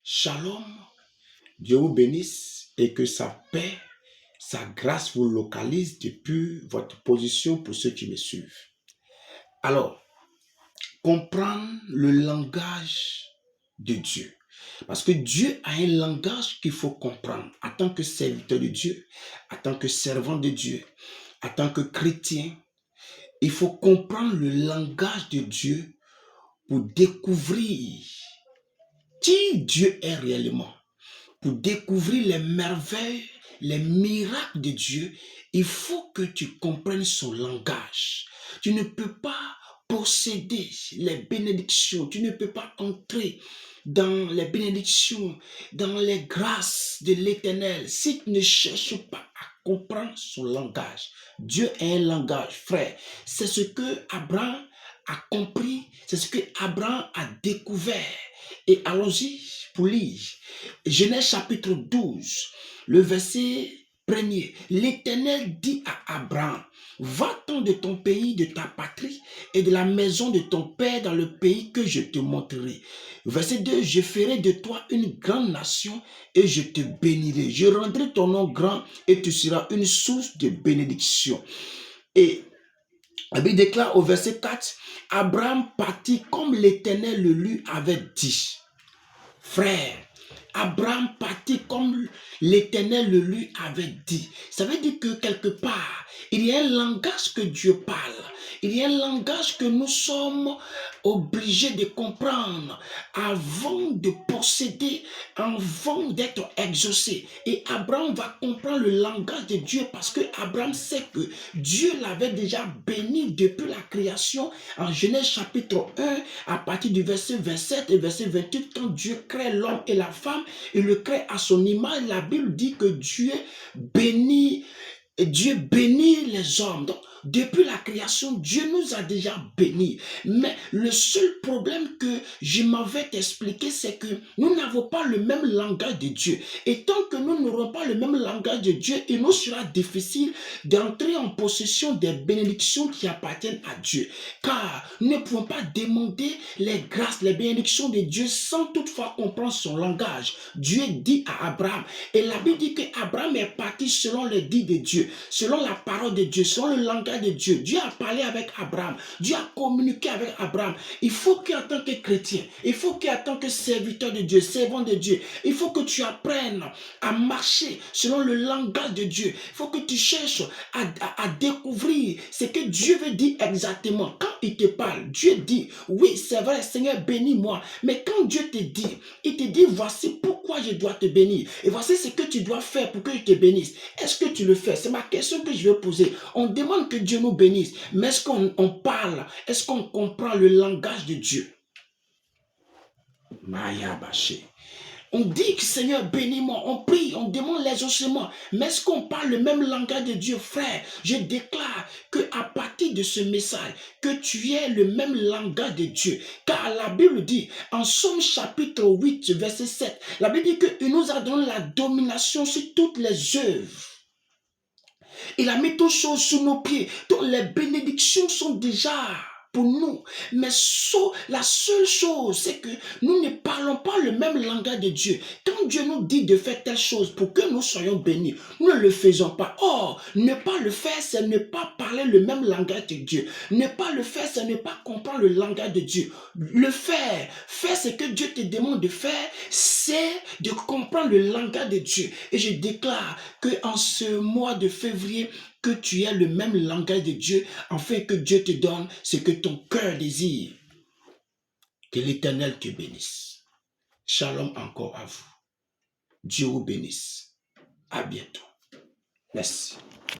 Shalom, Dieu vous bénisse et que sa paix, sa grâce vous localise depuis votre position pour ceux qui me suivent. Alors, comprendre le langage de Dieu. Parce que Dieu a un langage qu'il faut comprendre en tant que serviteur de Dieu, en tant que servant de Dieu, en tant que chrétien. Il faut comprendre le langage de Dieu pour découvrir qui Dieu est réellement. Pour découvrir les merveilles, les miracles de Dieu, il faut que tu comprennes son langage. Tu ne peux pas posséder les bénédictions, tu ne peux pas entrer dans les bénédictions, dans les grâces de l'Éternel si tu ne cherches pas à comprendre son langage. Dieu a un langage, frère. C'est ce que Abraham a compris, c'est ce que Abraham a découvert. Et allons-y pour lire. Genèse chapitre 12, le verset 1er. L'Éternel dit à Abraham, va-t'en de ton pays, de ta patrie et de la maison de ton père dans le pays que je te montrerai. Verset 2, je ferai de toi une grande nation et je te bénirai. Je rendrai ton nom grand et tu seras une source de bénédiction. Et la Bible déclare au verset 4, Abraham partit comme l'Éternel le lui avait dit. Frère, Abraham partit comme l'Éternel le lui avait dit. Ça veut dire que quelque part, il y a un langage que Dieu parle. Il y a un langage que nous sommes obligés de comprendre avant de posséder, avant d'être exaucé. Et Abraham va comprendre le langage de Dieu parce que Abraham sait que Dieu l'avait déjà béni depuis la création en Genèse chapitre 1 à partir du verset 27 et verset 28 quand Dieu crée l'homme et la femme, il le crée à son image. La Bible dit que Dieu bénit les hommes. Donc, depuis la création, Dieu nous a déjà bénis. Mais le seul problème que je m'avais expliqué, c'est que nous n'avons pas le même langage de Dieu. Et tant que nous n'aurons pas le même langage de Dieu, il nous sera difficile d'entrer en possession des bénédictions qui appartiennent à Dieu. Car nous ne pouvons pas demander les grâces, les bénédictions de Dieu sans toutefois comprendre son langage. Dieu dit à Abraham, et la Bible dit qu'Abraham est parti selon les dits de Dieu, selon la parole de Dieu, selon le langage de Dieu. Dieu a parlé avec Abraham, Dieu a communiqué avec Abraham. Il faut qu'en tant que chrétien, il faut qu'en tant que serviteur de Dieu, servant de Dieu, il faut que tu apprennes à marcher selon le langage de Dieu. Il faut que tu cherches à découvrir ce que Dieu veut dire exactement. Quand il te parle, Dieu dit, oui, c'est vrai, Seigneur, bénis-moi. Mais quand Dieu te dit, il te dit, voici pourquoi je dois te bénir. Et voici ce que tu dois faire pour que je te bénisse. Est-ce que tu le fais? C'est ma question que je vais poser. On demande que Dieu nous bénisse. Mais est-ce qu'on parle? Est-ce qu'on comprend le langage de Dieu? Maya Baché. On dit que Seigneur, bénis-moi, on prie, on demande l'exaucement. Mais est-ce qu'on parle le même langage de Dieu, frère? Je déclare qu'à partir de ce message, que tu aies le même langage de Dieu. Car la Bible dit, en Somme chapitre 8, verset 7, la Bible dit qu'il nous a donné la domination sur toutes les œuvres. Il a mis toutes choses sous nos pieds. Donc les bénédictions sont déjà pour nous. Mais la seule chose, c'est que nous ne parlons pas le même langage de Dieu. Quand Dieu nous dit de faire telle chose pour que nous soyons bénis, nous ne le faisons pas. Or, ne pas le faire, c'est ne pas parler le même langage de Dieu. Ne pas le faire, c'est ne pas comprendre le langage de Dieu. Le faire ce que Dieu te demande de faire, c'est de comprendre le langage de Dieu. Et je déclare qu'en ce mois de février, que tu aies le même langage de Dieu, afin que Dieu te donne ce que ton cœur désire. Que l'Éternel te bénisse. Shalom encore à vous. Dieu vous bénisse. À bientôt. Merci.